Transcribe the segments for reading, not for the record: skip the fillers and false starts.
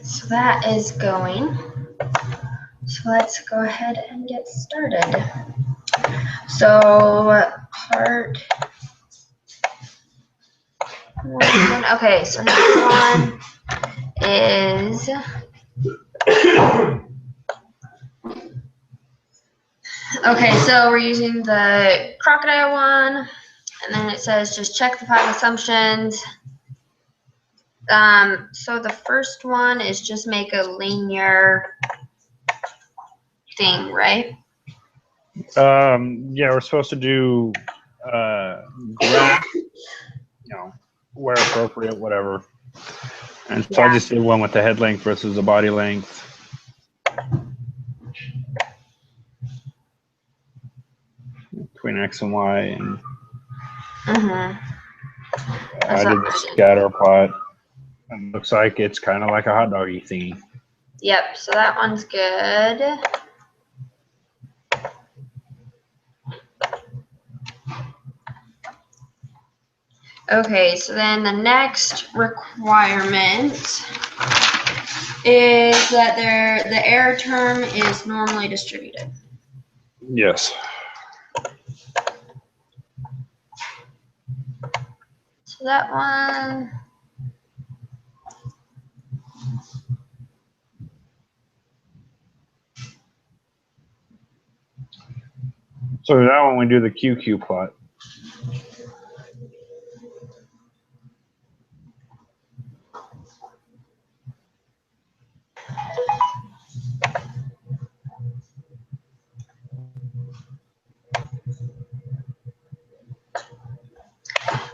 so that is going. So let's go ahead and get started. So part one. Okay, so next one is okay, so we're using the crocodile one, and then it says just check the 5 assumptions. So the first one is just make a linear thing, right? Yeah, we're supposed to do graph, where appropriate, whatever. And so I just did one with the head length versus the body length. Between X and Y, and I did the scatter plot. It looks like it's kind of like a hot doggy thingy. Yep, so that one's good. Okay, so then the next requirement is that the error term is normally distributed. Yes. So that one. So that one we do the QQ plot.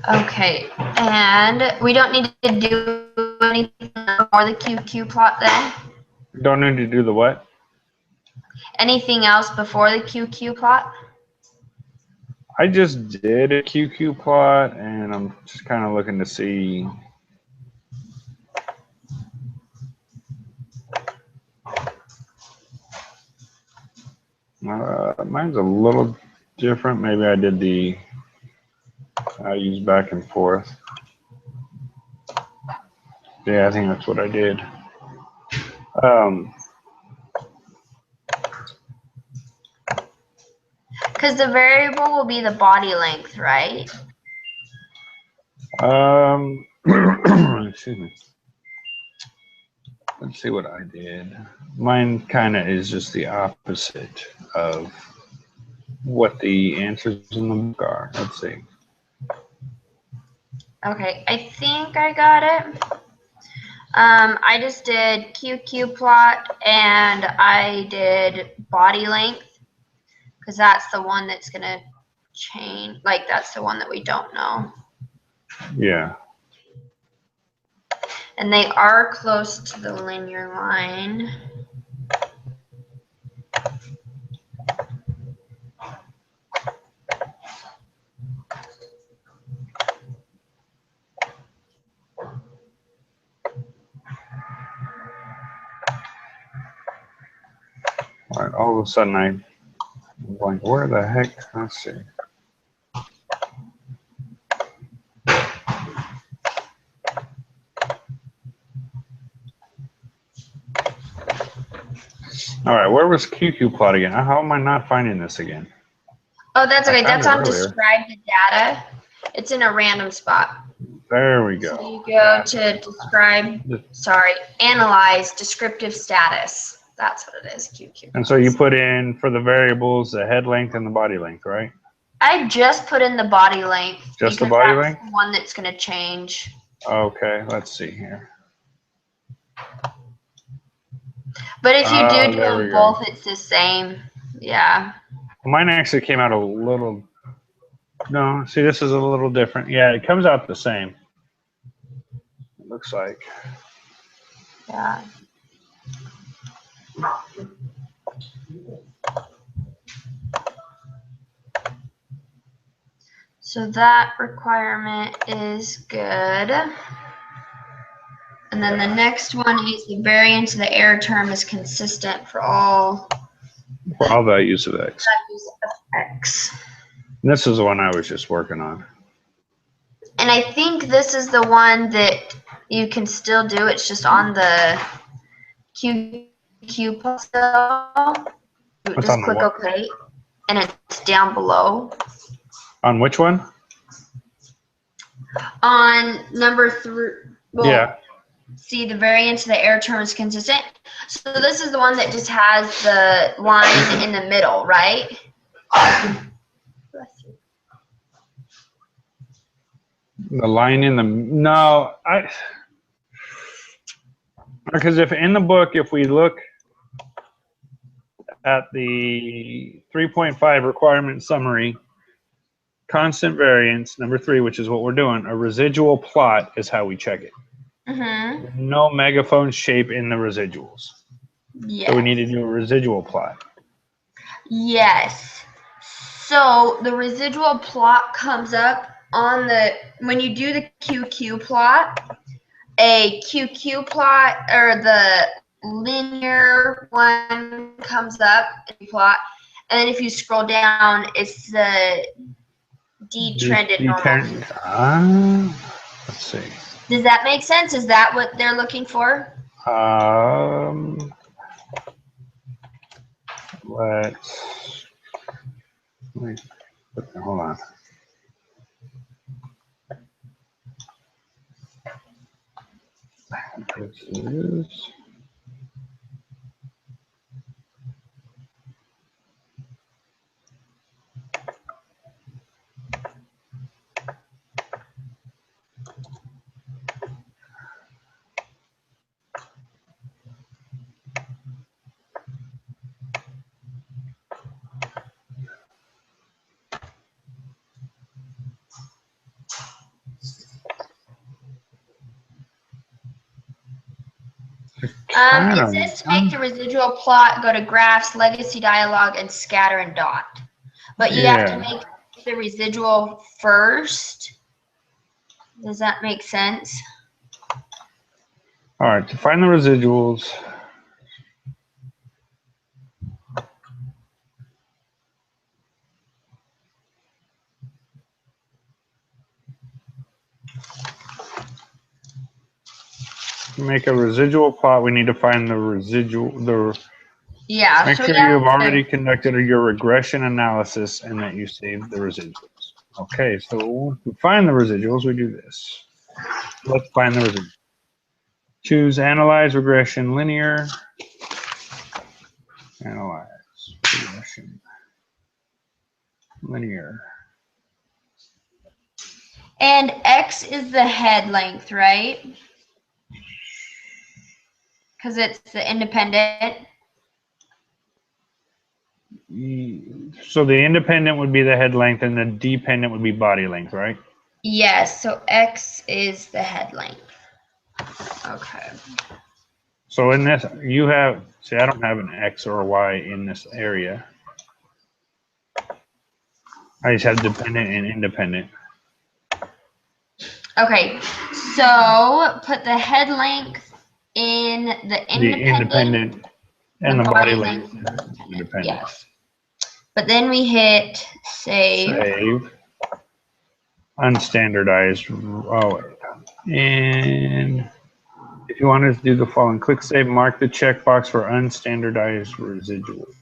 Okay, and we don't need to do anything before the QQ plot then? Don't need to do the what? Anything else before the QQ plot? I just did a QQ plot, and I'm just kind of looking to see. Mine's a little different. Maybe I did I use back and forth. Yeah, I think that's what I did. Because the variable will be the body length, right? Excuse me. Let's see what I did. Mine kind of is just the opposite of what the answers in the book are. Let's see. Okay, I think I got it. I just did QQ plot and I did body length because that's the one that's going to change. Like, that's the one that we don't know. Yeah. And they are close to the linear line. All right, all of a sudden I'm like, where the heck? Let's see. All right, where was QQ plot again? How am I not finding this again? Oh, that's okay. That's on describe the data. It's in a random spot. There we go. So you go to describe, analyze descriptive status. That's what it is, QQ. And so you put in for the variables the head length and the body length, right? I just put in the body length. Just the body length? The one that's going to change. Okay, let's see here. But if you do them both, it's the same. Yeah. Mine actually came out a little. No, see, this is a little different. Yeah, it comes out the same. It looks like. Yeah. So that requirement is good. And then the next one is the variance of the error term is consistent for all values of X. Values of X. And this is the one I was just working on. And I think this is the one that you can still do. It's just on the QQ plus cell. What's Just on the click what? OK, and it's down below. On which one? On number 3, well, Yeah. see the variance of the air term is consistent. So this is the one that just has the line in the middle, right? The line in the no, because if in the book, if we look at the 3.5 requirement summary, constant variance number 3, which is what we're doing, a residual plot is how we check it. Mm-hmm. No megaphone shape in the residuals, Yes. so we need to do a residual plot. Yes. So the residual plot comes up on the, when you do the QQ plot, a QQ plot or the linear one comes up in the plot, and then if you scroll down, it's the detrended normal. Let's see. Does that make sense? Is that what they're looking for? Wait, hold on. This is It says to make the residual plot, go to graphs, legacy dialog, and scatter and dot. But you have to make the residual first. Does that make sense? All right, to find the residuals, to make a residual plot, we need to find the residual. Yeah. Make so sure yeah, you've already conducted your regression analysis and that you saved the residuals. Okay, so to find the residuals, we do this. Let's find the residuals. Choose Analyze Regression Linear. Analyze Regression Linear. And X is the head length, right? Because it's the independent. So the independent would be the head length and the dependent would be body length, right? Yes, so X is the head length. Okay. So in this, you have, see, I don't have an X or a Y in this area. I just have dependent and independent. Okay, so put the head length in the independent and the body length length independent. Yes. But then we hit save. Save. Unstandardized. Oh, and if you wanted to do the following, click Save, mark the checkbox for unstandardized residuals.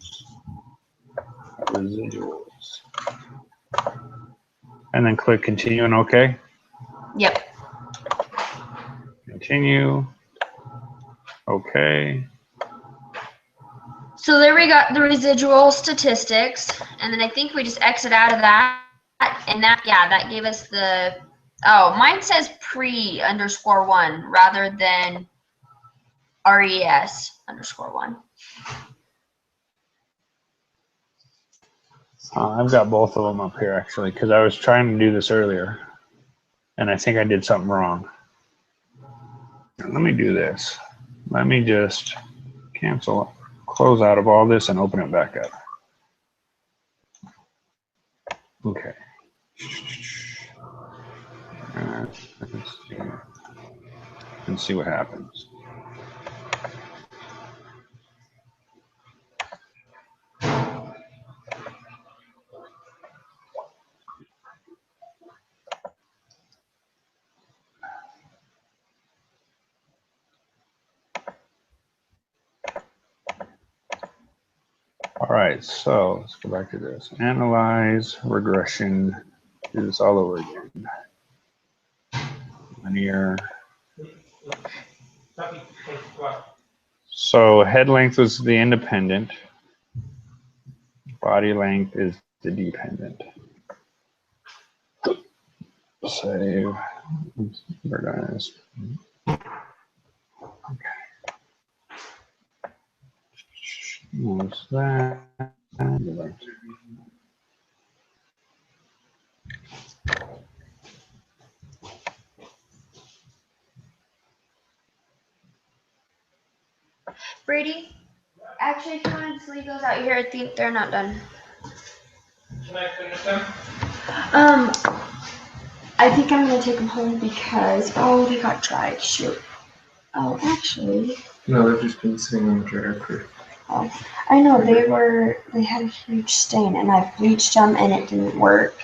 And then click Continue and OK. Yep. Continue. OK. So there we got the residual statistics, and then I think we just exit out of that, and that gave us the, oh, mine says pre_1 rather than res_1. I've got both of them up here actually because I was trying to do this earlier and I think I did something wrong. Let me do this. Let me just close out of all this and open it back up. Okay. Let's see what happens. right, so let's go back to this. Analyze regression. Do this all over again. Linear. So head length was the independent. Body length is the dependent. Save. We're done. Okay. What's that? Brady, actually, if you want to leave those out here, I think they're not done. Can I finish them? I think I'm gonna take them home because they got dried. Shoot. Oh, actually. No, they've just been sitting on the dryer for. Oh, I know they had a huge stain, and I bleached them, and it didn't work.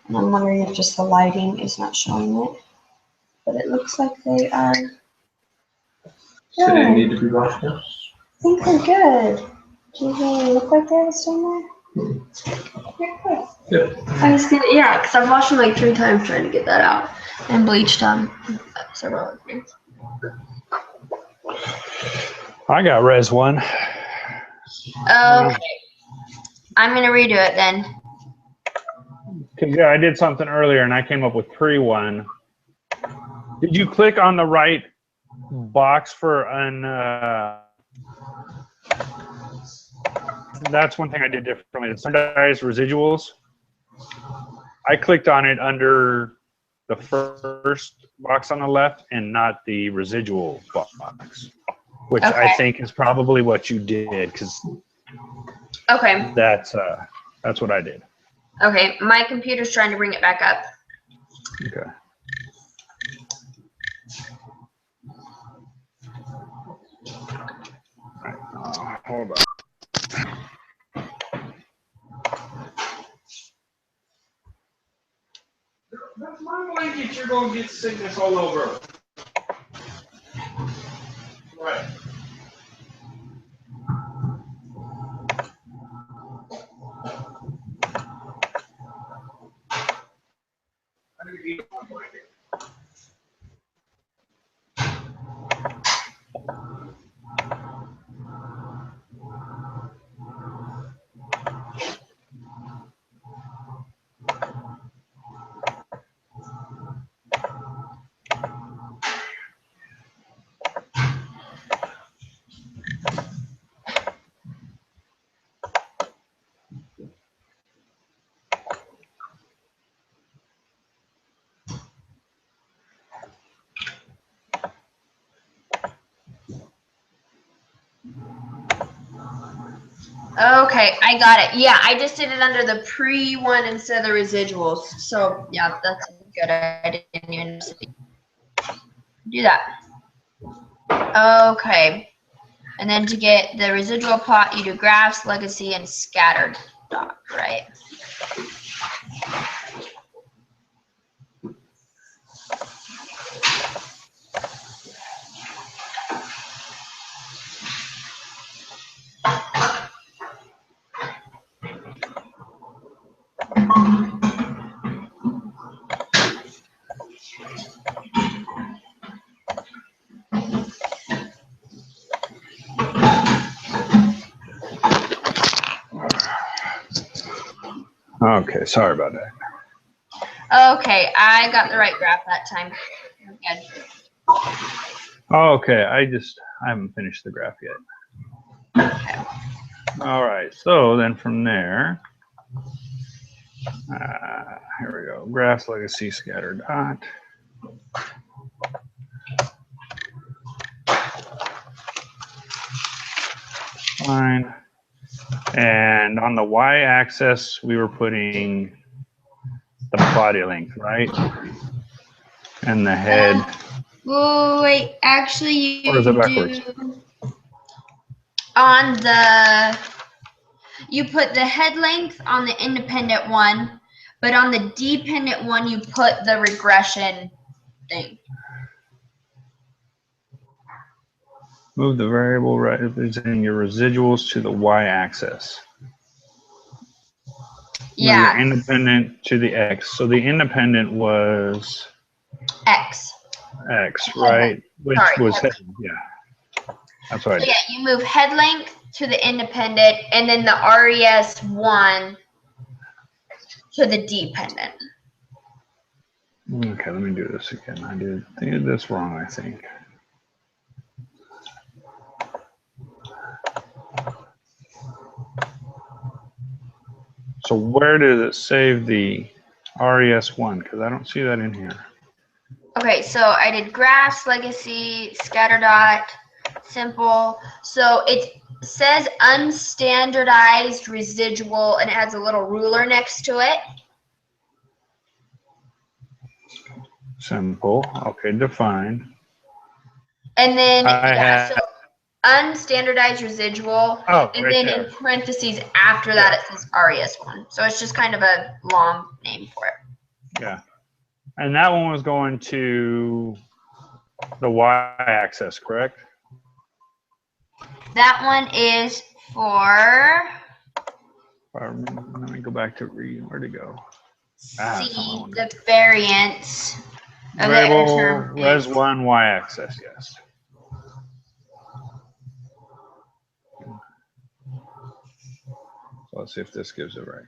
And I'm wondering if just the lighting is not showing it. But it looks like they are. So they Good. need to be washed now? I think they're good. Do they look like they have a stain there? They're good. Yep. I was gonna, yeah, because I've washed them like 3 times trying to get that out, and bleached them several times. I got res 1. Okay, I'm gonna redo it then. Because yeah, I did something earlier and I came up with pre 1. Did you click on the right box for an? That's one thing I did differently. The standardized residuals. I clicked on it under the first box on the left and not the residual box, which Okay. I think is probably what you did, because Okay. that's what I did. Okay, my computer's trying to bring it back up. Okay. All right, hold on. That's my blanket. You're going to get sickness all over. Right. I didn't eat my blanket. Okay, I got it. Yeah, I just did it under the pre one instead of the residuals. So yeah, that's good. I didn't even do that. Okay. And then to get the residual plot, you do graphs, legacy, and scattered dot, right? Okay, sorry about that. Okay, I got the right graph that time. Good. Okay, I haven't finished the graph yet. Okay. All right, so then from there, here we go. Graphs, legacy, scattered dot. Fine. And on the y-axis, we were putting the body length, right? And the head. Oh, wait, actually you Or is it backwards? do on the, you put the head length on the independent one, but on the dependent one, you put the regression thing. Move the variable representing your residuals to the y-axis. Yeah. The independent to the X. So the independent was X. X, right? Which Sorry, was head head. Yeah. That's what I So did. yeah, you move head length to the independent, and then the RES1 to the dependent. Okay, let me do this again. I did this wrong, I think. So where does it save the RES1? Because I don't see that in here. Okay, so I did graphs, legacy, scatter dot, simple. So it says unstandardized residual, and it has a little ruler next to it. Simple. Okay, define. And then, I yeah, have. so unstandardized residual, Oh, and right then there. in parentheses after that it says RES1. So it's just kind of a long name for it. Yeah. And that one was going to the y-axis, correct? That one is for Let me go back to read. Where'd it go? That's the C, one. the variance of the Variable indeterminate. res1 y-axis, yes. So let's see if this gives it right.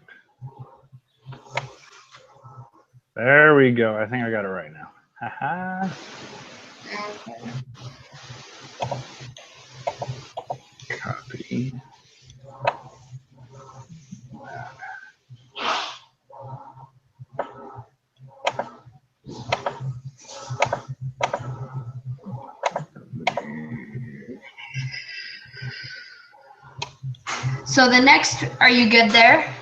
There we go. I think I got it right now. Haha. Copy. So the next, are you good there?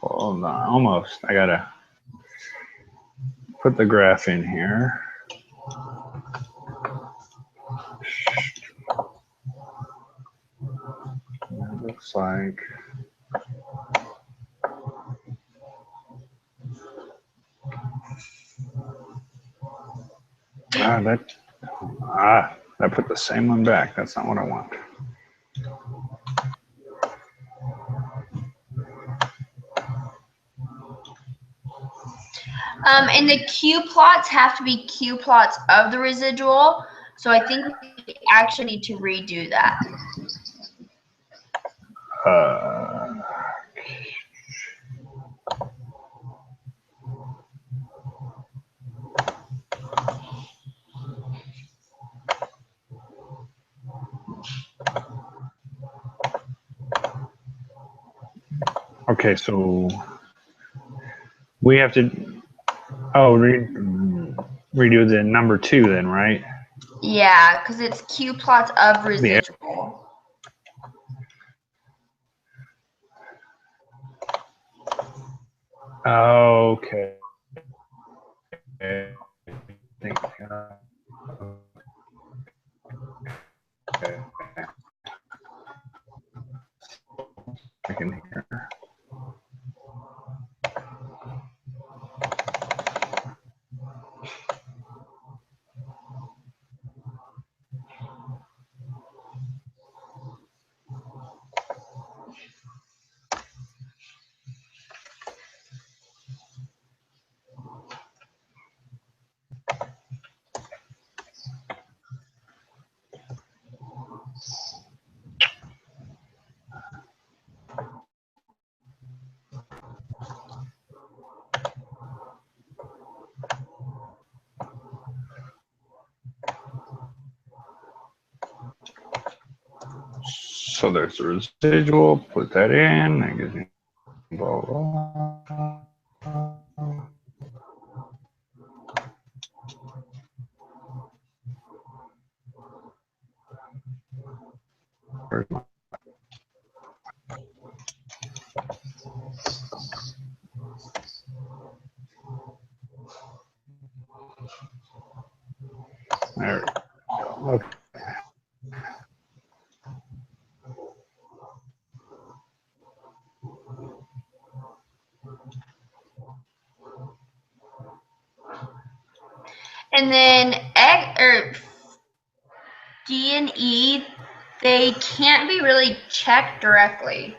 Hold on, almost. I gotta put the graph in here. It looks like I put the same one back. That's not what I want. And the Q plots have to be Q plots of the residual. So I think we actually need to redo that. Okay, so we have to redo the number 2 then, right? Yeah, because it's Q plots of residual. Okay. I can hear. So there's the residual, put that in, that gives me blah, blah. Where's my there we go. Okay. And then D and E, they can't be really checked directly.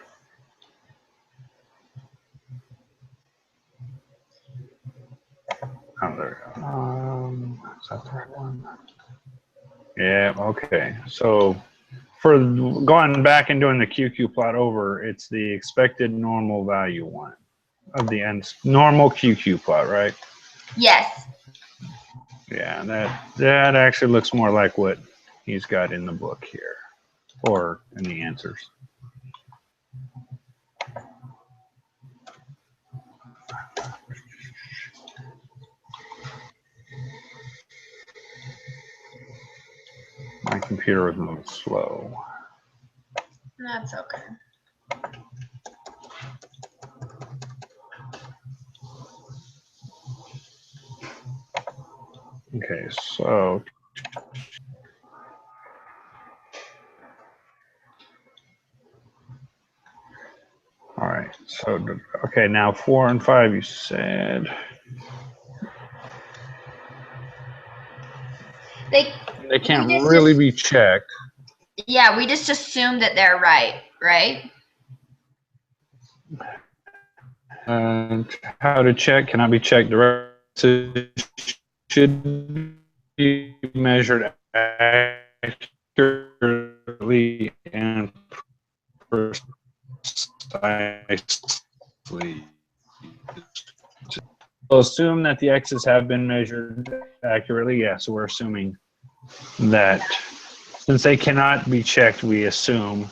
Oh, there we go. Is that the right one? Yeah, okay. So for going back and doing the QQ plot over, it's the expected normal value one of the end normal QQ plot, right? Yes. Yeah, that actually looks more like what he's got in the book here, or in the answers. My computer was moving slow. That's okay. Okay, so all right. So okay, now 4 and 5 you said. They can't really be checked. Yeah, we just assume that they're right, right? And how to check cannot be checked directly. Should be measured accurately and precisely. We'll assume that the x's have been measured accurately. Yeah, so we're assuming that since they cannot be checked, we assume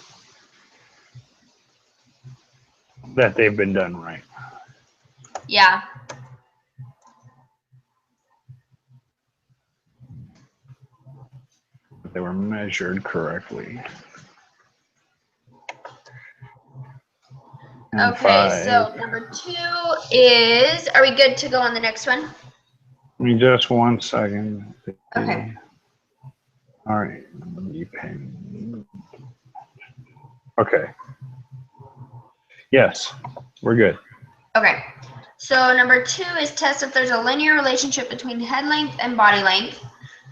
that they've been done right. Yeah. They were measured correctly. And Okay, 5. so number 2 is, are we good to go on the next one? Give me just 1 second. Okay. All right. Okay. Yes, we're good. Okay. So number 2 is test if there's a linear relationship between head length and body length.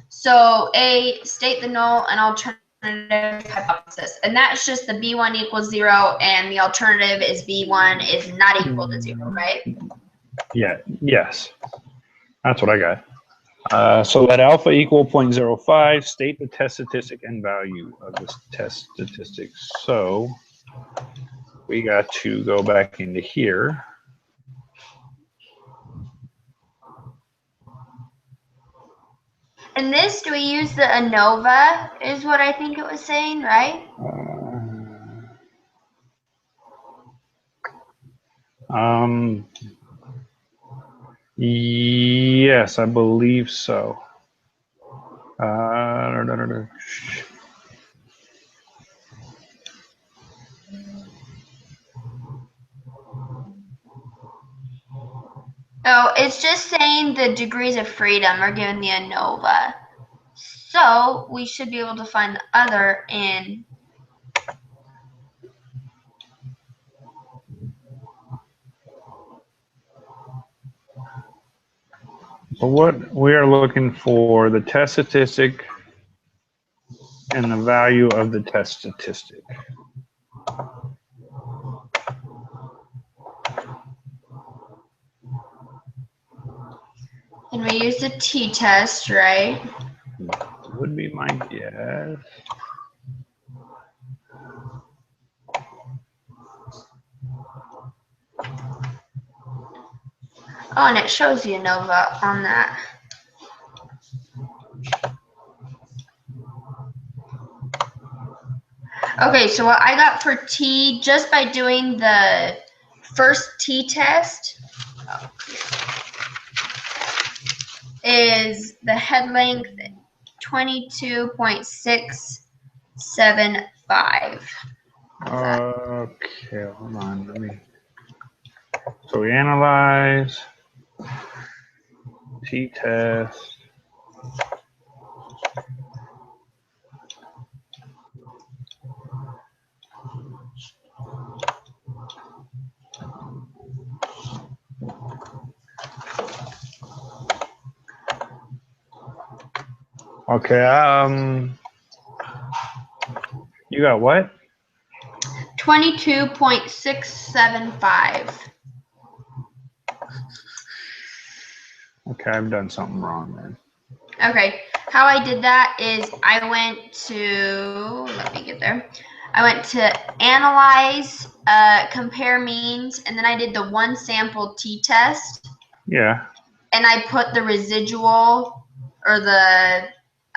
So A, state the null and alternative hypothesis. And that's just the B1 equals 0 and the alternative is B1 is not equal to 0, right? Yeah, yes. That's what I got. So let alpha equal 0.05, state the test statistic and value of this test statistic. So we got to go back into here. And this, do we use the ANOVA is what I think it was saying, right? Yes, I believe so. Oh, it's just saying the degrees of freedom are given the ANOVA. So we should be able to find the other in. So what we are looking for, the test statistic and the value of the test statistic. And we use the t-test, right? Would be my guess. Oh, and it shows the ANOVA on that. Okay, so what I got for T, just by doing the first t-test, is the head length 22.675. Okay, hold on. Let me. So we analyze t-test. Okay, you got what? 22.675. Okay, I've done something wrong then. Okay, how I did that is I went to, let me get there. I went to analyze, compare means, and then I did the one sample t-test, Yeah. and I put the residual or the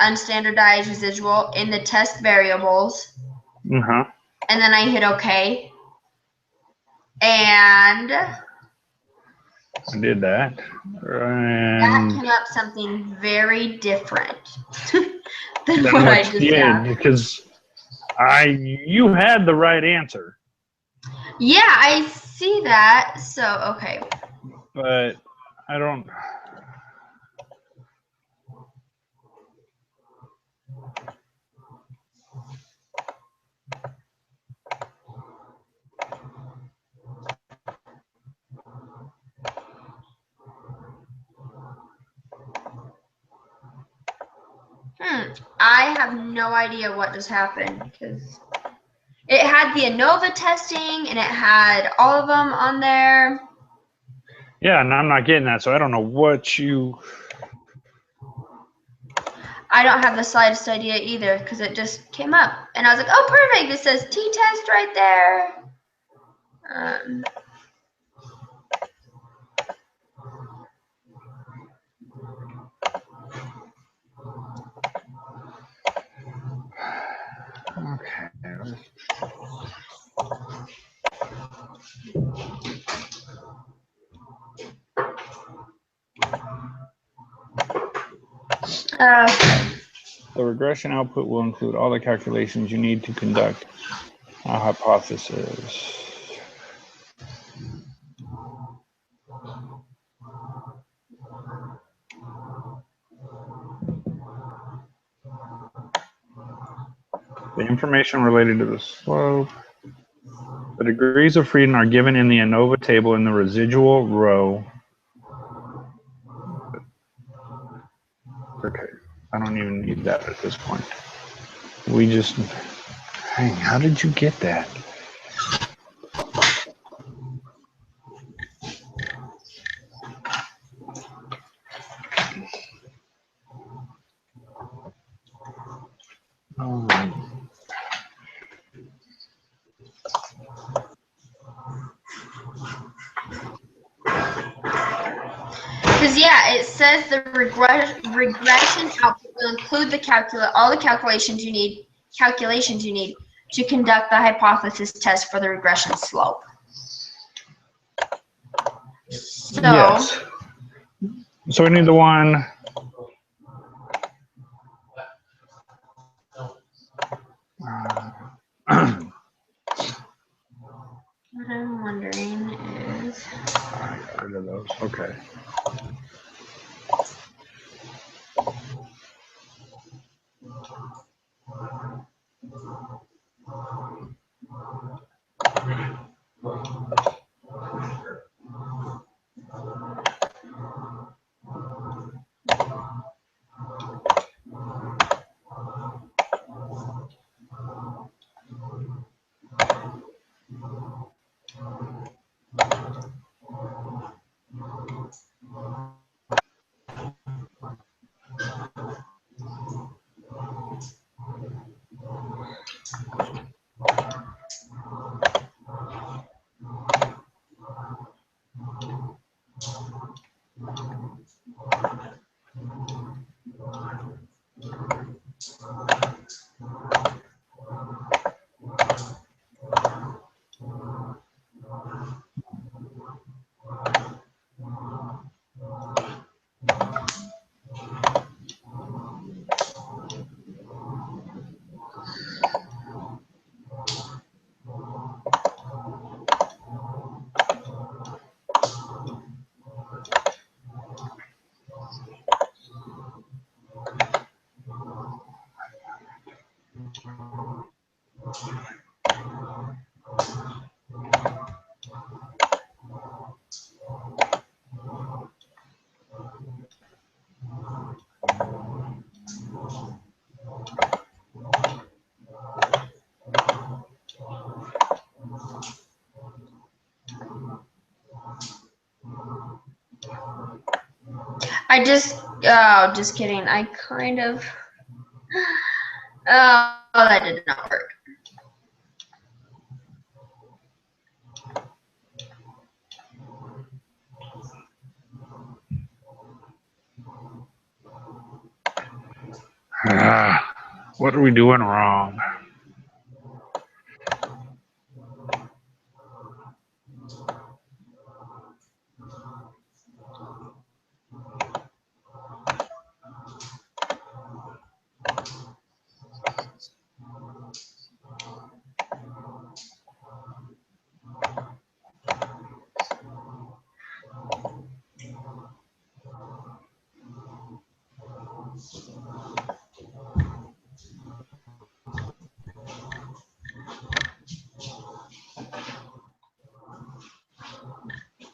unstandardized residual in the test variables, Uh-huh. and then I hit OK. And I did that. that And came up something very different than then what I what just you did, got. because you had the right answer, Yeah, I see that. So, okay. but I don't. I have no idea what just happened because it had the ANOVA testing and it had all of them on there. Yeah, and I'm not getting that, so I don't know what you. I don't have the slightest idea either because it just came up and I was like, oh, perfect. It says t-test right there. Okay. The regression output will include all the calculations you need to conduct a hypothesis. The information related to the slope. The degrees of freedom are given in the ANOVA table in the residual row. Okay, I don't even need that at this point. We just, hey, how did you get that? All right. Because yeah, it says the regression output will include all the calculations you need to conduct the hypothesis test for the regression slope. So Yes. So we need the one. what I'm wondering is, I got rid of those. Okay. just kidding. I kind of, that did not work. What are we doing wrong?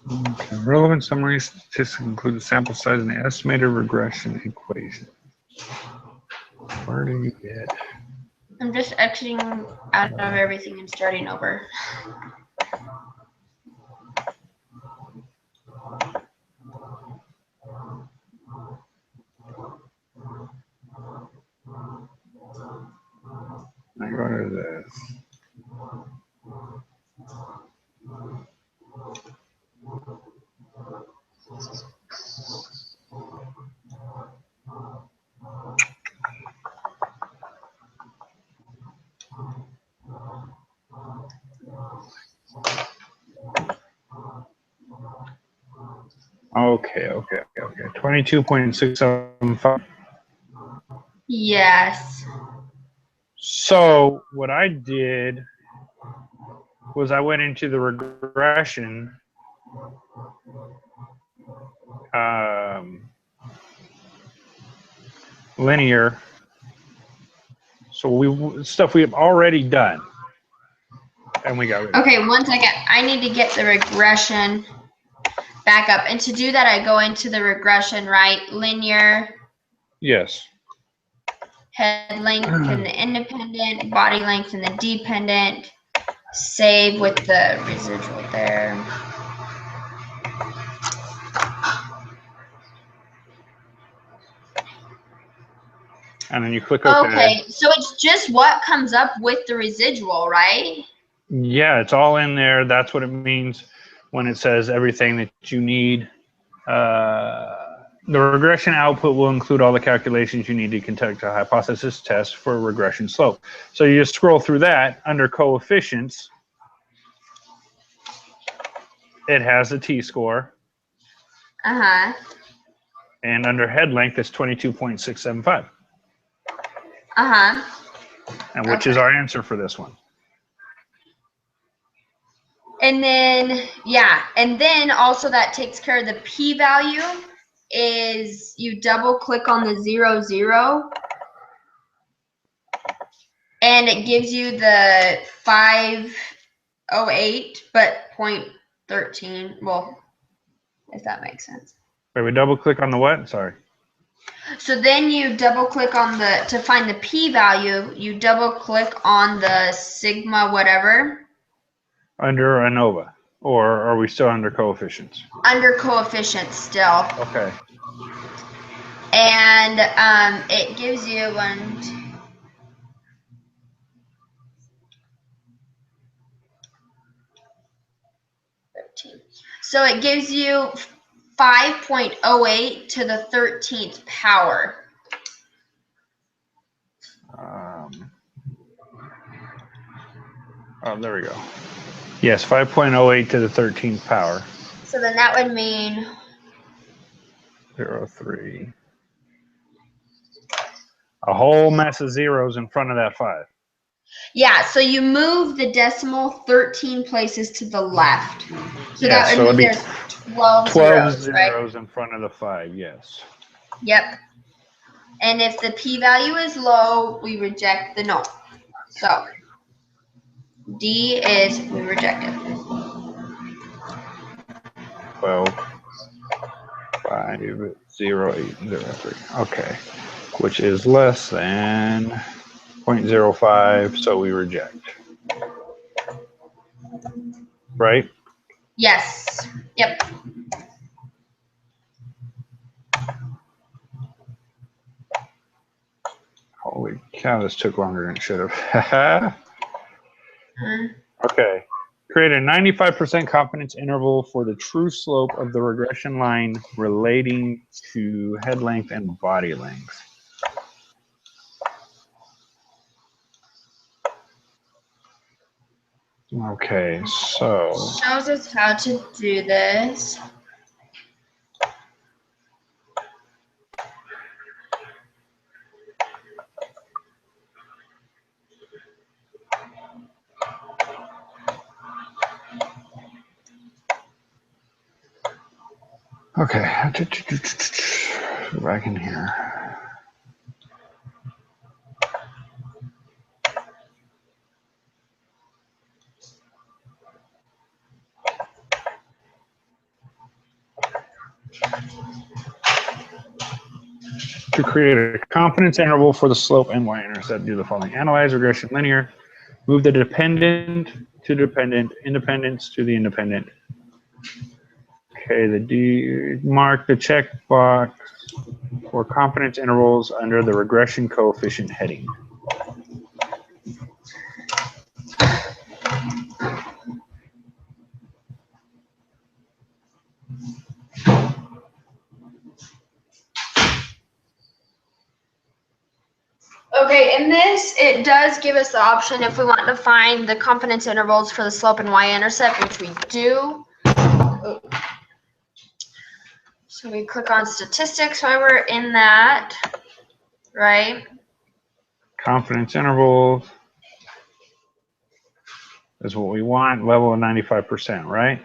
Okay. Relevant summary statistics include the sample size and the estimated regression equation. Where do you get? I'm just exiting out of everything and starting over. I go to this. Okay. 22.675. Yes. So what I did was I went into the regression linear. So stuff we have already done, and we got rid of. Okay, 1 second. I need to get the regression back up. And to do that, I go into the regression, right? Linear, Yes. head length and the independent, body length and the dependent. Save with the residual there. And then you click OK. Okay, so it's just what comes up with the residual, right? Yeah, it's all in there. That's what it means when it says everything that you need. The regression output will include all the calculations you need to conduct a hypothesis test for a regression slope. So you just scroll through that. Under coefficients, it has a t-score. Uh-huh. And under head length, it's 22.675. Uh-huh. And which is our answer for this one. And then, yeah, and then also that takes care of the p-value is you double click on the 0, 0. And it gives you the 508, but 0.13. Well, if that makes sense. Wait, we double click on the what? Sorry. So then you double click on to find the p-value, you double click on the sigma whatever. Under ANOVA. Or are we still under coefficients? Under coefficients still. Okay. And it gives you 13. So it gives you 5.08 to the 13th power. Oh, there we go. Yes, 5.08 to the 13th power. So then that would mean 0.03. A whole mess of zeros in front of that 5. Yeah, so you move the decimal 13 places to the left. So Yeah, that so would mean it'd be there's 12 zeros, zeros right? in front of the 5, yes. Yep. And if the p-value is low, we reject the null. So D is we reject it. 12, 5, 0, 8, 0, 3. Okay. Which is less than 0.05, so we reject. Right? Yes. Yep. Holy cow, this took longer than it should have. Okay. Create a 95% confidence interval for the true slope of the regression line relating to head length and body length. Okay, so Shows us how to do this. okay, go back in here. To create a confidence interval for the slope and y-intercept, do the following: analyze regression linear, move the dependent to dependent, independence to the independent. Okay, mark the check box for confidence intervals under the regression coefficient heading. Okay, in this, it does give us the option if we want to find the confidence intervals for the slope and y-intercept, which we do. So we click on statistics while we're in that, right? Confidence intervals is what we want, level of 95%, right?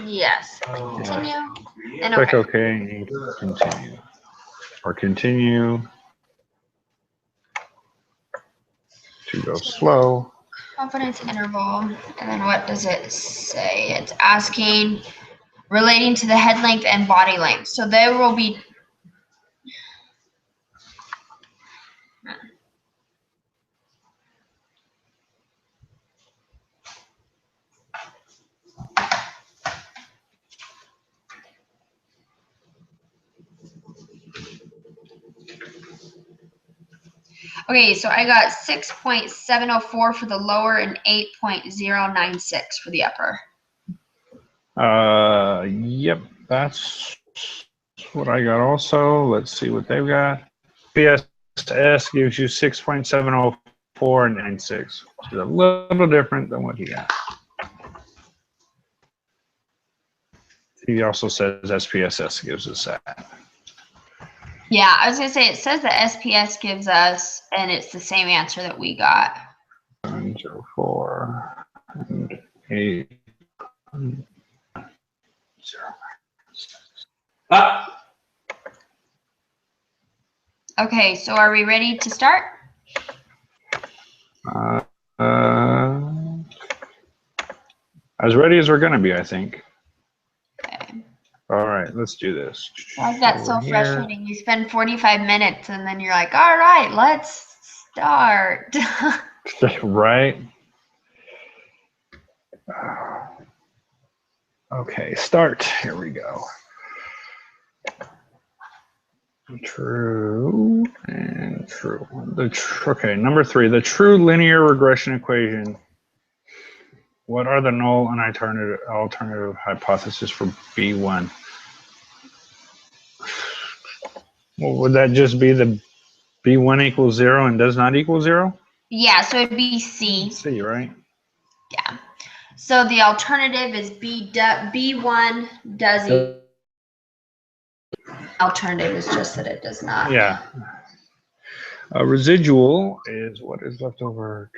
Yes. Continue. And Click okay. OK and continue. Or continue to go slow. Confidence interval. And then what does it say? It's asking relating to the head length and body length. So there will be. Okay, so I got 6.704 for the lower and 8.096 for the upper. Yep, that's what I got also. Let's see what they've got. PSS gives you 6.704 and 96, which is a little different than what he got. He also says SPSS gives us that. Yeah, I was gonna say it says that SPS gives us, and it's the same answer that we got. 4 and 8. 0. Okay, so are we ready to start? As ready as we're gonna be, I think. Okay. All right, let's do this. Like that's so frustrating. You spend 45 minutes and then you're like, all right, let's start. Right. Okay, start. Here we go. True and true. Okay, number 3, the true linear regression equation. What are the null and alternative hypotheses for B1? Well, would that just be the B1 equals 0 and does not equal 0? Yeah, so it'd be C. C, right? Yeah. So the alternative is B1 does equal. Alternative is just that it does not. Yeah. Residual is what is left over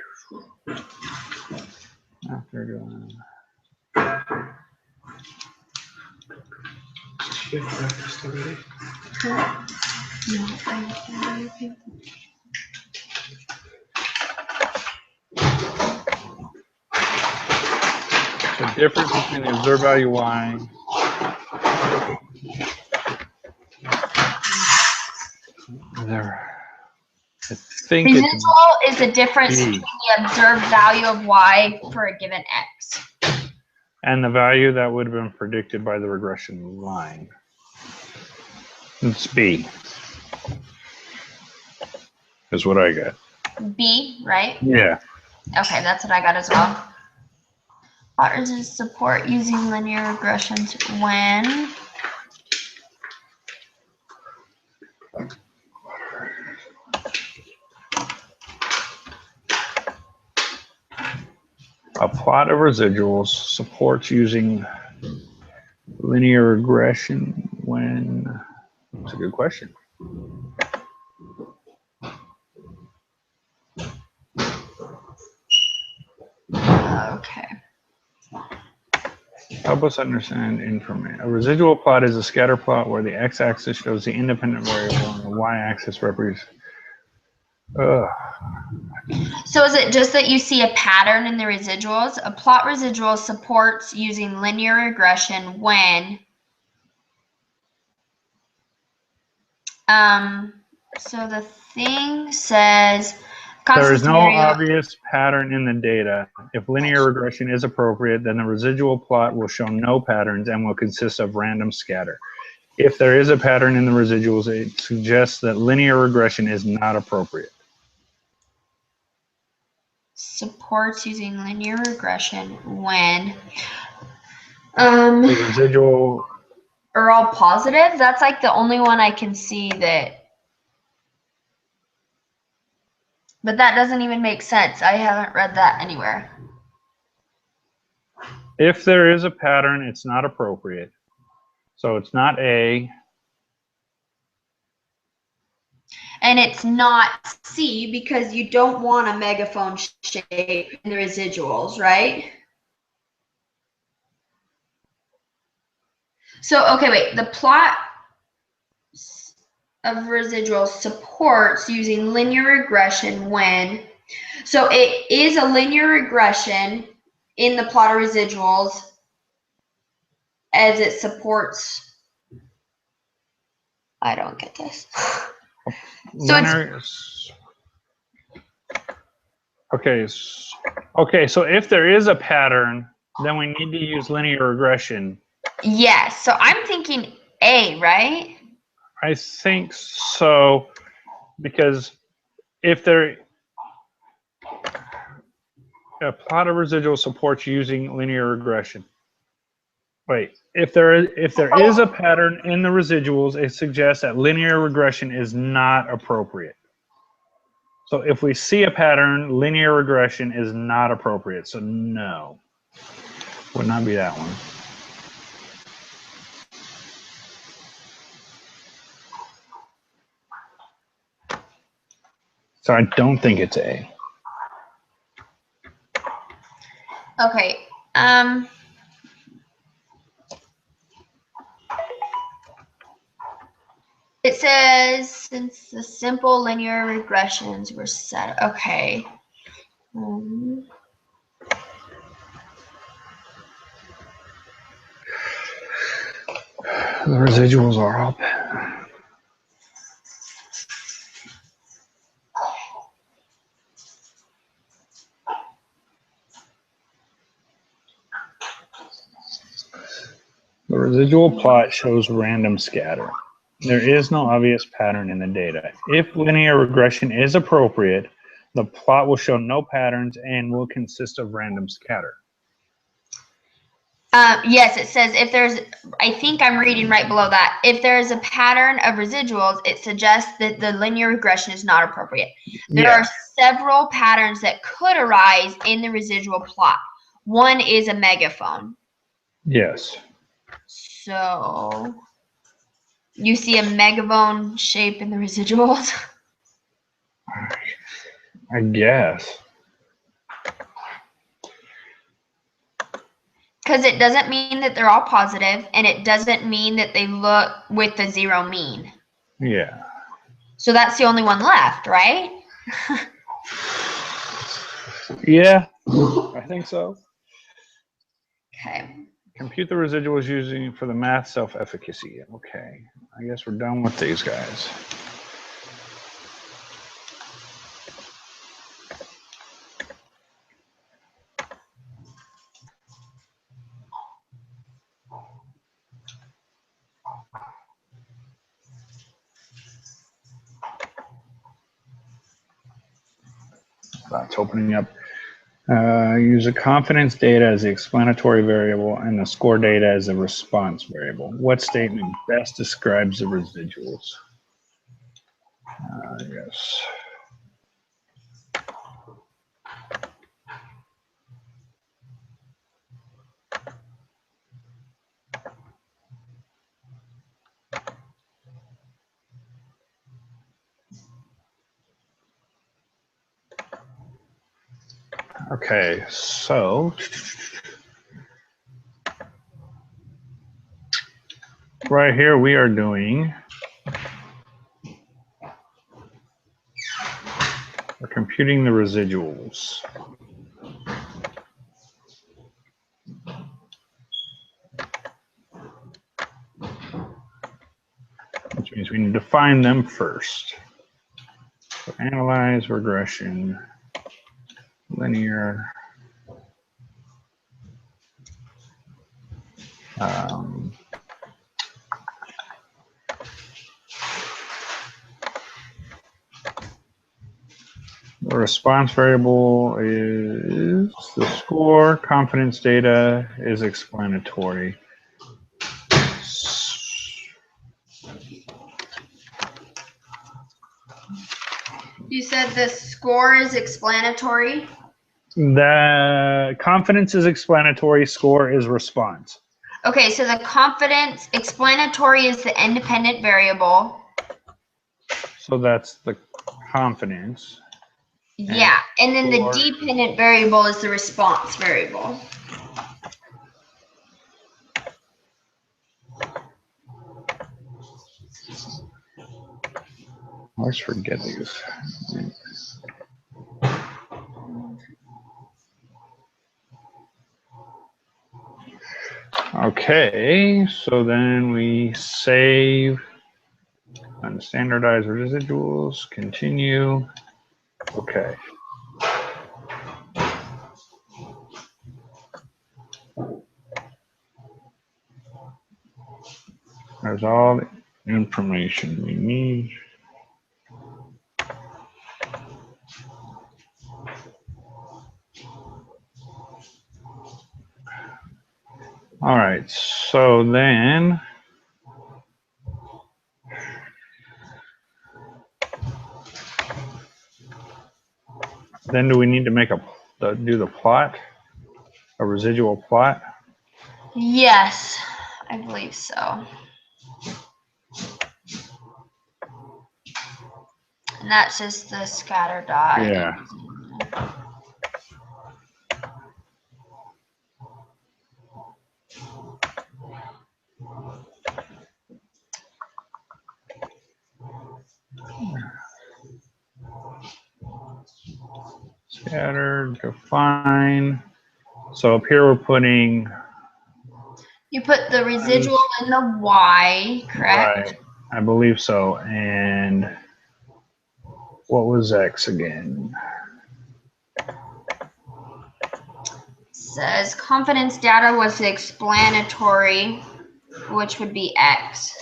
after doing. The difference between the observed value y there. I think Residual is the difference between the observed value of y for a given x. And the value that would have been predicted by the regression line. It's B. Is what I got. B, right? Yeah. Okay, that's what I got as well. Plot resistance support using linear regressions when A plot of residuals supports using linear regression when. That's a good question. okay. Help us understand information. A residual plot is a scatter plot where the x-axis shows the independent variable and the y-axis represents. So is it just that you see a pattern in the residuals? A plot residual supports using linear regression when so the thing says There is no scenario. obvious pattern in the data. If linear regression is appropriate, then the residual plot will show no patterns and will consist of random scatter. If there is a pattern in the residuals, it suggests that linear regression is not appropriate. Supports using linear regression when The residual are all positive. That's like the only one I can see that. But that doesn't even make sense. I haven't read that anywhere. If there is a pattern, it's not appropriate. So it's not A. And it's not C because you don't want a megaphone shape in the residuals, right? So, okay, wait. The plot of residuals supports using linear regression when. So it is a linear regression in the plot of residuals as it supports. I don't get this. So Linear, okay, so if there is a pattern, then we need to use linear regression. yes. So I'm thinking A, right? I think so, because if there a plot of residual supports using linear regression. Wait, if there is a pattern in the residuals, it suggests that linear regression is not appropriate. So if we see a pattern, linear regression is not appropriate. So no, would not be that one. So I don't think it's A. Okay. It says since the simple linear regressions were set. Okay. The residuals are up. The residual plot shows random scatter. There is no obvious pattern in the data. If linear regression is appropriate, the plot will show no patterns and will consist of random scatter. Yes, it says if there's, I think I'm reading right below that. If there's a pattern of residuals, it suggests that the linear regression is not appropriate. There are several patterns that could arise in the residual plot. One is a megaphone. Yes. So you see a megaphone shape in the residuals? I guess. Because it doesn't mean that they're all positive, and it doesn't mean that they look with the zero mean. Yeah. So that's the only one left, right? Yeah, I think so. Okay. Compute the residuals using for the math self-efficacy. Okay, I guess we're done with these guys. That's opening up. Use the confidence data as the explanatory variable and the score data as the response variable. What statement best describes the residuals? Yes. Okay, so right here we are doing, we're computing the residuals. Which means we need to find them first. So analyze, regression, linear. The response variable is the score. Confidence data is explanatory. You said the score is explanatory? The confidence is explanatory, score is response. Okay, so the confidence explanatory is the independent variable. So that's the confidence. Yeah, and then score. the dependent variable is the response variable. I always forget these. Okay, so then we save on standardized residuals, continue. Okay. There's all the information we need. All right, so then do we need to make do the plot, a residual plot? Yes, I believe so. And that's just the scatter dot. Yeah. Scattered, define. So up here we're putting. You put the residual in the Y, correct? Right, I believe so. And what was X again? Says confidence data was the explanatory, which would be X.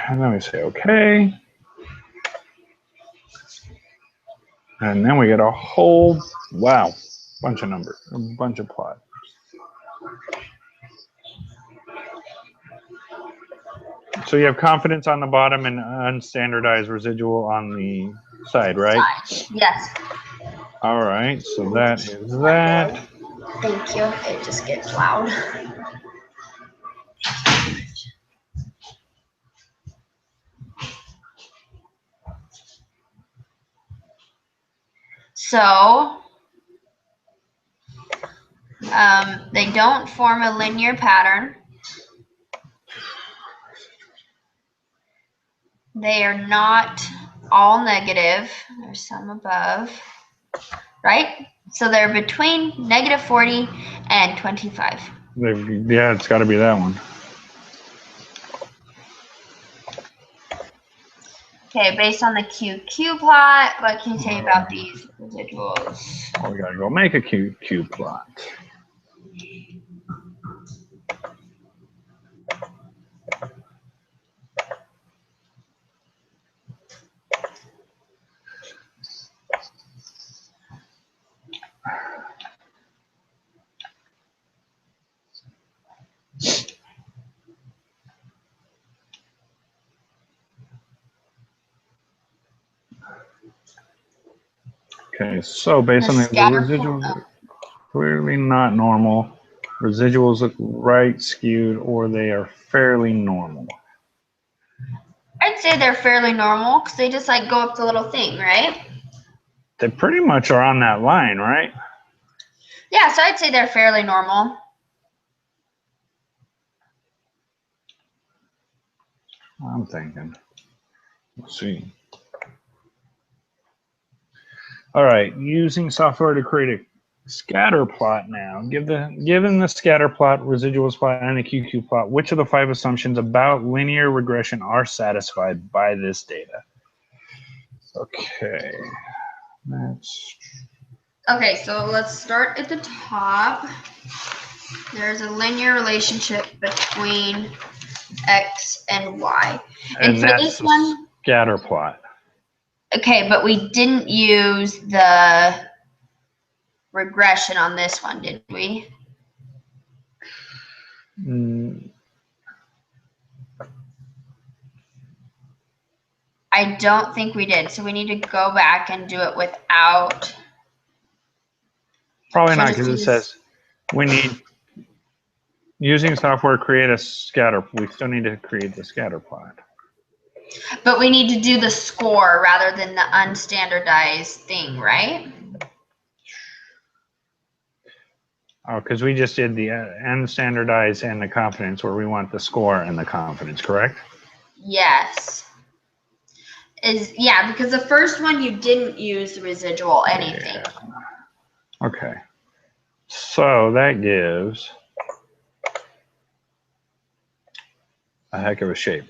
And then we say okay. And then we get a whole, wow, bunch of numbers, a bunch of plots. So you have confidence on the bottom and unstandardized residual on the side, right? Yes. All right, so that is that. Thank you. It just gets loud. So they don't form a linear pattern. They are not all negative. There's some above, right? So they're between -40 and 25. Yeah, it's got to be that one. Okay, based on the QQ plot, what can you say about these residuals? Oh, we got to go make a Q plot. Okay, so based on the scatter residuals, plot. are clearly not normal. Residuals look right skewed, or they are fairly normal. I'd say they're fairly normal because they just like go up the little thing, right? They pretty much are on that line, right? Yeah, so I'd say they're fairly normal. I'm thinking. Let's see. All right, using software to create a scatter plot now. Given the scatter plot, residuals plot, and the QQ plot, which of the 5 assumptions about linear regression are satisfied by this data? Okay, that's Okay, so let's start at the top. There's a linear relationship between X and Y. And for that's this the one, scatter plot. okay, but we didn't use the regression on this one, did we? Mm, I don't think we did. So we need to go back and do it without. probably So not, just because it use- says we need using software create a scatter. We still need to create the scatter plot. But we need to do the score rather than the unstandardized thing, right? Oh, because we just did the unstandardized and the confidence, where we want the score and the confidence, correct? Yes. Yeah, because the first one you didn't use the residual anything. Yeah. Okay. So that gives a heck of a shape.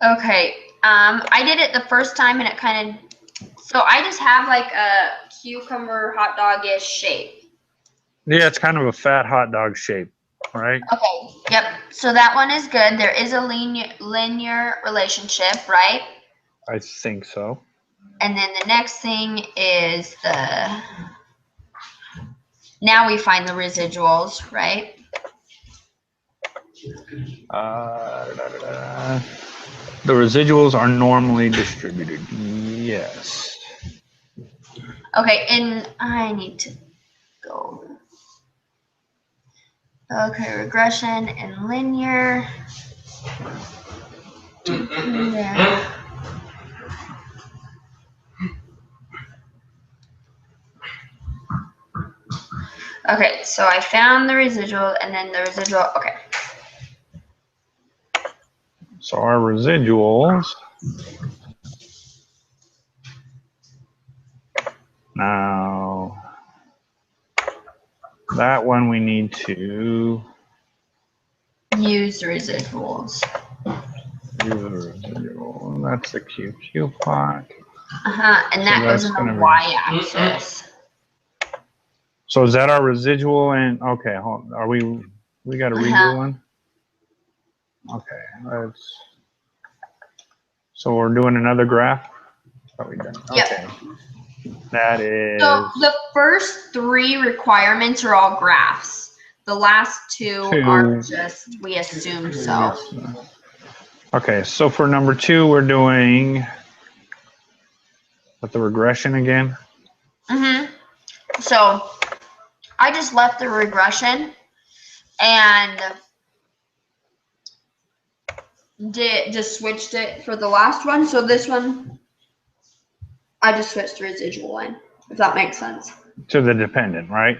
Okay. I did it the first time and it kind of, so I just have like a cucumber hot dog-ish shape. Yeah, it's kind of a fat hot dog shape, right? Okay. Yep. So that one is good. There is a linear relationship, right? I think so. And then the next thing is now we find the residuals, right? The residuals are normally distributed. Yes. Okay, and I need to go. Okay, regression and linear. Yeah. Okay, so I found the residual and then the residual. Okay. So our residuals. Now, that one we need to Use residuals. use a residual. That's the QQ plot. And So that goes that's in gonna the be- y-axis. So is that our residual? And okay, hold on. Are we got to redo one? Okay, let's. So we're doing another graph. Are we done? Yep. Okay. That is. So the first 3 requirements are all graphs. The last 2 are just, we assume so. Okay, so for number 2, we're doing with the regression again. So I just left the regression and just switched it for the last one. So this one, I just switched the residual in, if that makes sense. To the dependent, right?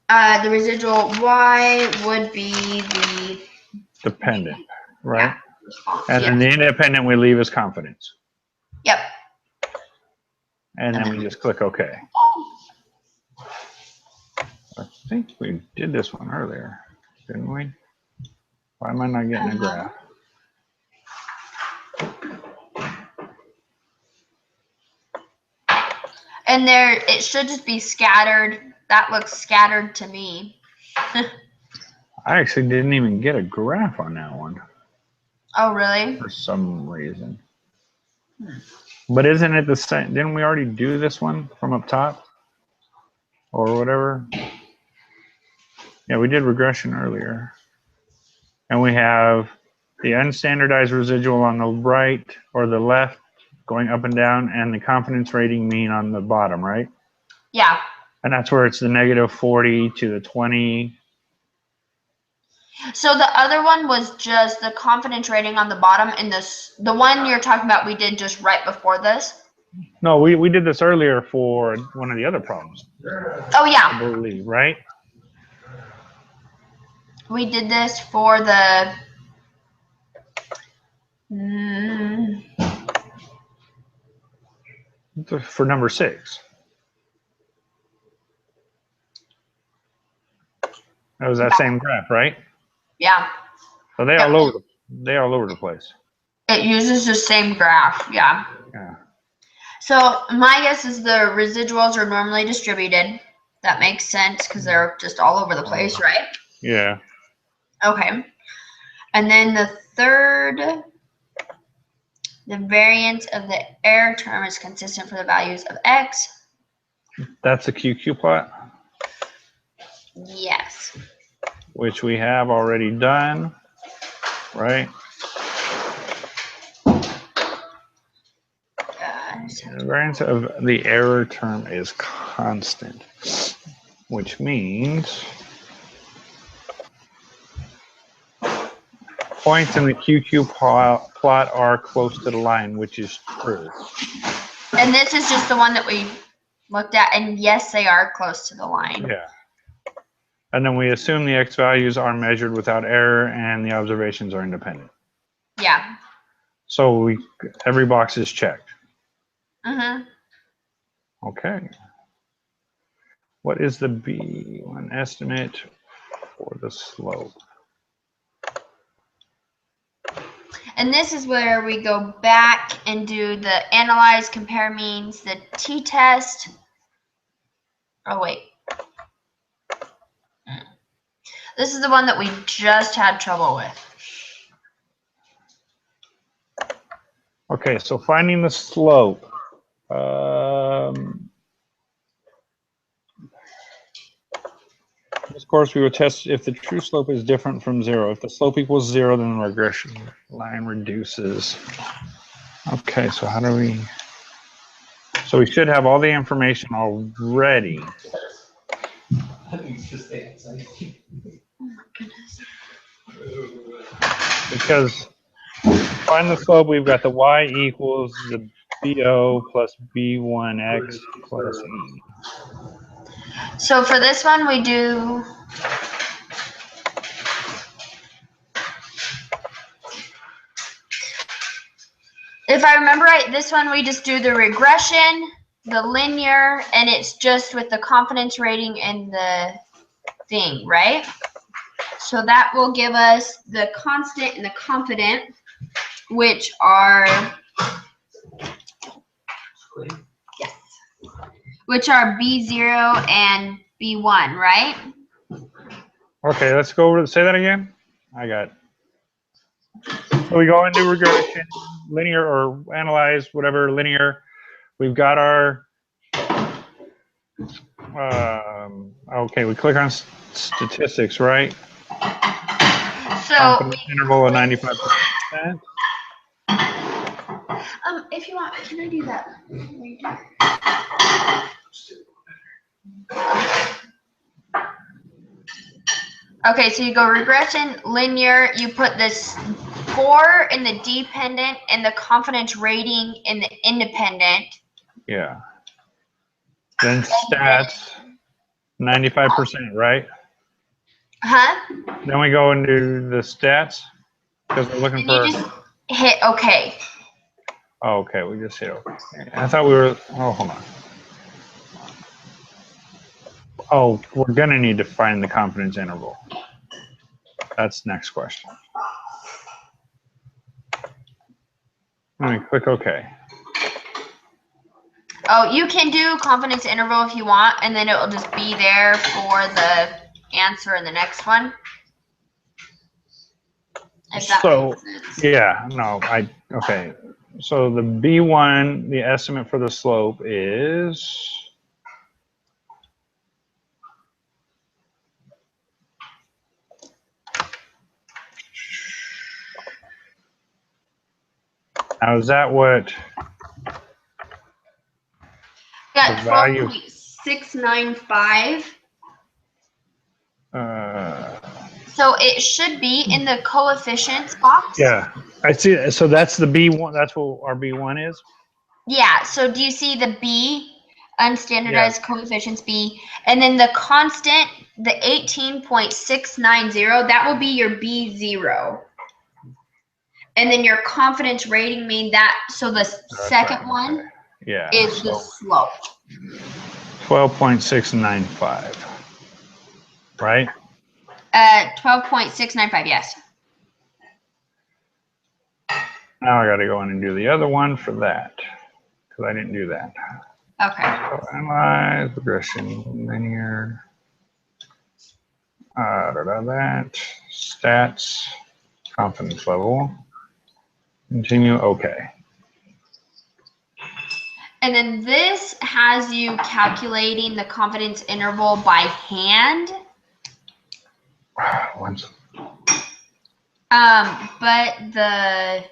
The residual y would be the Dependent, right? response. And then the independent we leave as confidence. Yep. And then we just click OK. I think we did this one earlier, didn't we? Why am I not getting a graph? And there, it should just be scattered. That looks scattered to me. I actually didn't even get a graph on that one Oh, really? for some reason. But isn't it the same? Didn't we already do this one from up top? Or whatever? Yeah, we did regression earlier. And we have the unstandardized residual on the right or the left going up and down, and the confidence rating mean on the bottom, right? Yeah. And that's where it's the -40 to the 20. So the other one was just the confidence rating on the bottom, and the one you're talking about we did just right before this. No, we did this earlier for one of the other problems, Oh I yeah, believe, right? we did this for the. Mm, For number 6. That was that same graph, right? yeah, So they all over the place. it uses the same graph. Yeah. Yeah. So my guess is the residuals are normally distributed. That makes sense because they're just all over the place, right? Yeah. Okay. And then the third, the variance of the error term is consistent for the values of x. That's the QQ plot, Yes. which we have already done, right? The variance of the error term is constant, which means points in the QQ plot are close to the line, which is true. And this is just the one that we looked at, and yes, they are close to the line. Yeah. And then we assume the x values are measured without error and the observations are independent. Yeah. So every box is checked. Mm-hmm. Okay. What is the B1 estimate for the slope? And this is where we go back and do the analyze, compare means, the t-test. Oh, wait. This is the one that we just had trouble with. Okay, so finding the slope. This course, we will test if the true slope is different from 0. If the slope equals 0, then the regression line reduces. Okay, so how do we... So we should have all the information already. Because find the slope, we've got the y equals the BO plus B1x plus E. So for this one, we do... If I remember right, this one we just do the regression, the linear, and it's just with the confidence rating and the thing, right? So that will give us the constant and the confident, which are, yes, which are B0 and B1, right? Okay, let's go over, say that again. I got, so we go into regression, linear or analyze, whatever, linear. We've got our, okay, we click on statistics, right? So, Confidence interval of 95%. if you want, can I do that? Okay, so you go regression, linear, you put this score in the dependent and the confidence rating in the independent. Yeah. Then stats, 95%, right? Huh? Then we go into the stats because we're looking And for. you just hit OK. Oh, okay, we just hit OK. I thought we were. Oh, hold on. Oh, we're gonna need to find the confidence interval. That's the next question. Let me click OK. Oh, you can do confidence interval if you want, and then it will just be there for the answer in the next one. If that makes sense. Yeah, no, okay. So the B1, the estimate for the slope is Now, is that what Got the value? 12.695. Uh, So it should be in the coefficients box. yeah, I see. So that's the B1. That's what our B1 is. Yeah, so do you see the B, unstandardized coefficients B, and then the constant, the 18.690, that will be your B0. And then your confidence rating mean that, so the second right, one okay. Yeah. is the slope. 12.695. Right? 12.695, yes. Now I got to go in and do the other one for that because I didn't do that. Okay. So analyze regression, linear, that, stats, confidence level, continue, okay. And then this has you calculating the confidence interval by hand. Once. But the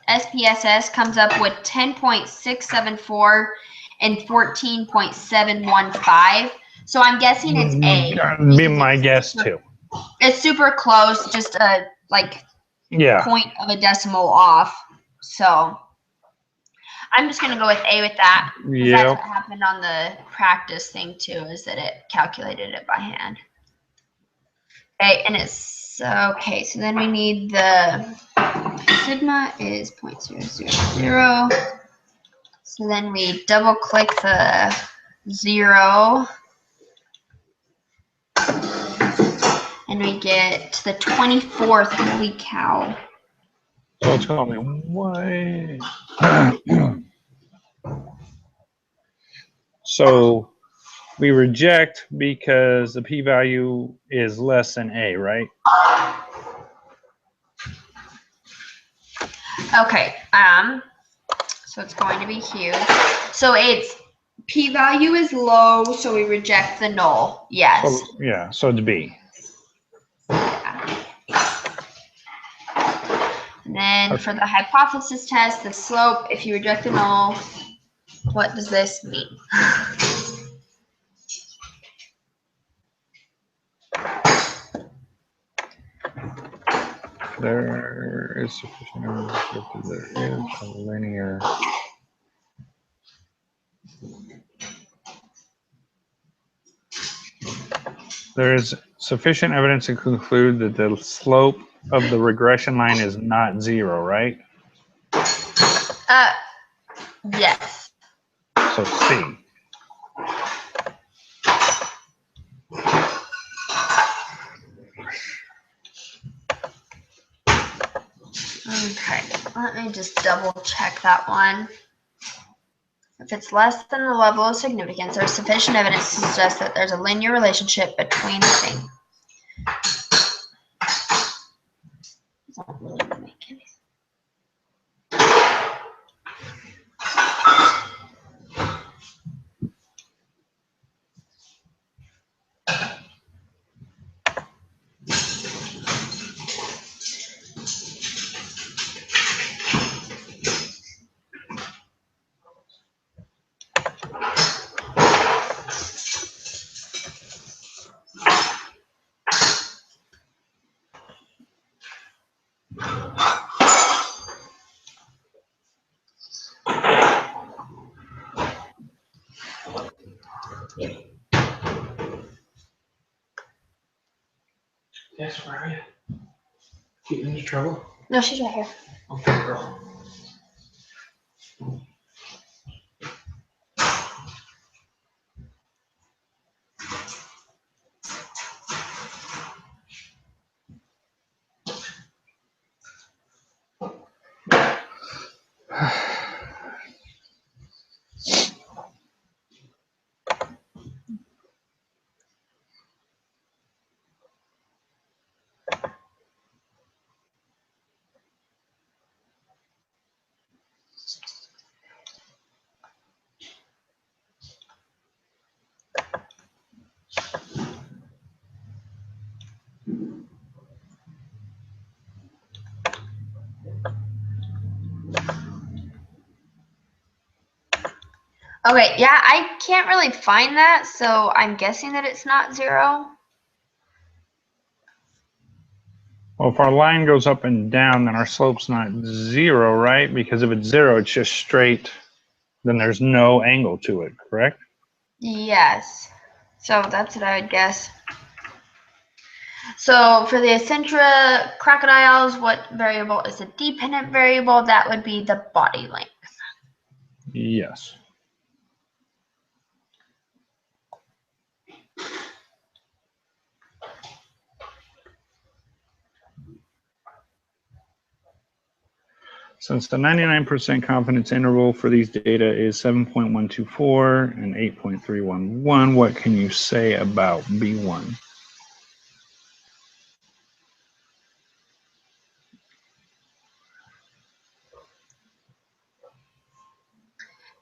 SPSS comes up with 10.674 and 14.715. So I'm guessing it's A. Be my guess too. It's super close, just a point of a decimal off. So I'm just gonna go with A with that. Yeah. That's what happened on the practice thing too, is that it calculated it by hand. Okay, and it's okay. So then we need the sigma is 0.000. So then we double click the 0. And we get to the 24th. Holy cow. So tell me why. So we reject because the p-value is less than A, right? Okay. So it's going to be huge. So it's p-value is low, so we reject the null. Yes. So, yeah, so it's B. And then for the hypothesis test, the slope, if you reject the null, what does this mean? There is sufficient evidence that there is a linear. There is sufficient evidence to conclude that the slope of the regression line is not 0, right? Yes. So C. Okay, let me just double check that one. If it's less than the level of significance, there's sufficient evidence to suggest that there's a linear relationship between the thing. Doesn't really make any sense. Yes, where are you? Getting into trouble? No, she's right here. Okay, girl. Okay, yeah, I can't really find that, so I'm guessing that it's not 0. Well, if our line goes up and down, then our slope's not 0, right? Because if it's 0, it's just straight. Then there's no angle to it, correct? Yes. So that's what I would guess. So for the Acentra crocodiles, what variable is a dependent variable? That would be the body length. Yes. Since the 99% confidence interval for these data is 7.124 and 8.311, what can you say about B1?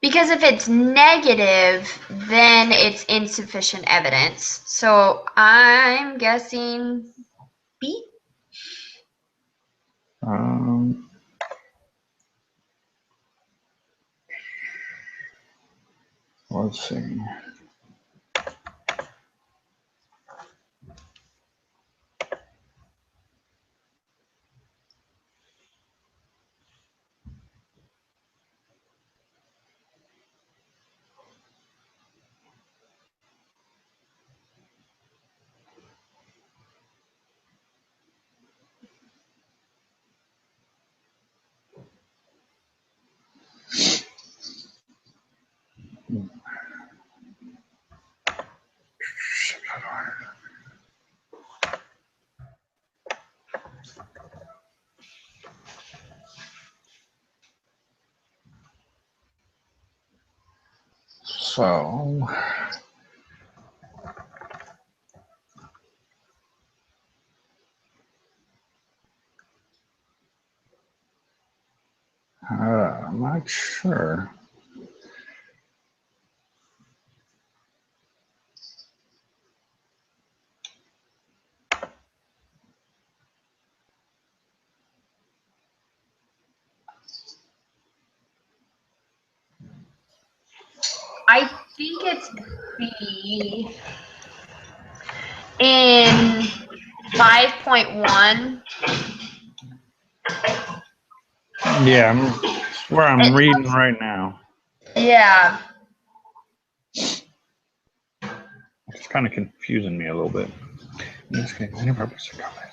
Because if it's negative, then it's insufficient evidence. So I'm guessing B. Let's see. So, I'm not sure. I think it's B in 5.1. Yeah, it's where I'm reading right now. Yeah. It's kind of confusing me a little bit. In this case, any purpose of comment.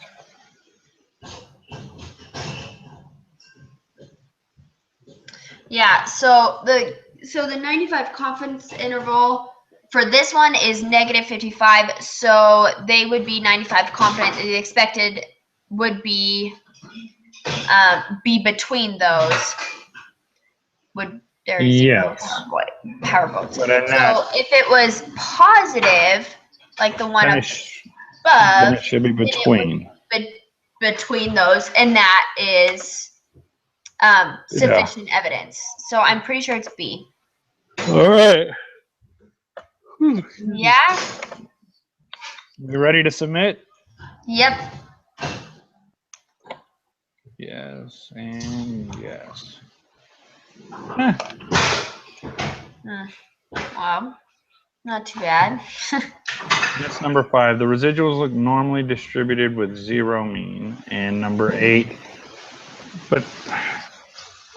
Yeah, so the 95 confidence interval for this one is -55, so they would be 95 confident. The expected would be between those. Would there is Yes. power votes. But in So that, if it was positive, like the one then up then above, it should be then it between. would be between those, and that is sufficient evidence. So I'm pretty sure it's B. All right. Yeah? You ready to submit? Yep. Yes, and yes. Well, not too bad. That's number 5. The residuals look normally distributed with 0 mean. And number 8. But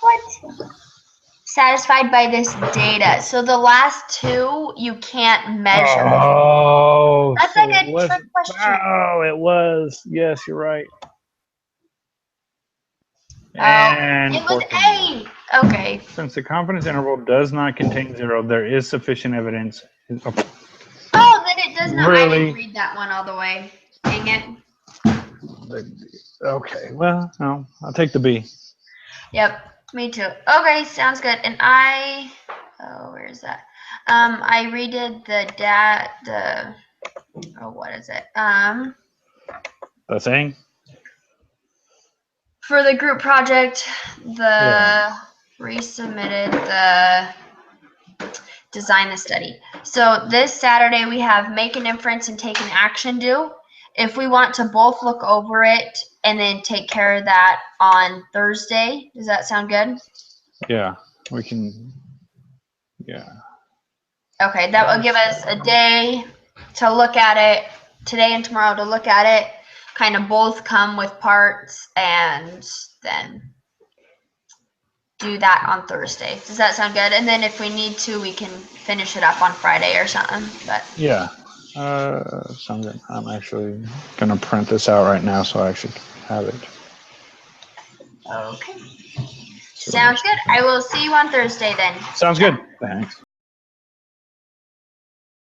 What? Satisfied by this data. So the last two you can't measure. oh, That's so like a trick question. Oh, it was. Yes, you're right. Oh, And it was 14. A. Okay. Since the confidence interval does not contain 0, there is sufficient evidence. Oh, then it does not. I Really? didn't read that one all the way. Dang it. Okay, well, no, I'll take the B. Yep, me too. Okay, sounds good. And where is that? I redid what is it? The thing? For the group project, resubmitted the design the study. So this Saturday we have make an inference and take an action due. If we want to both look over it and then take care of that on Thursday, does that sound good? Yeah, we can. Yeah. Okay, that will give us a day to look at it, today and tomorrow to look at it, kind of both come with parts, and then do that on Thursday. Does that sound good? And then if we need to, we can finish it up on Friday or something. But Yeah. Sounds good. I'm actually gonna print this out right now, so I should have it. okay. Sounds good. I will see you on Thursday then. Sounds good. Thanks.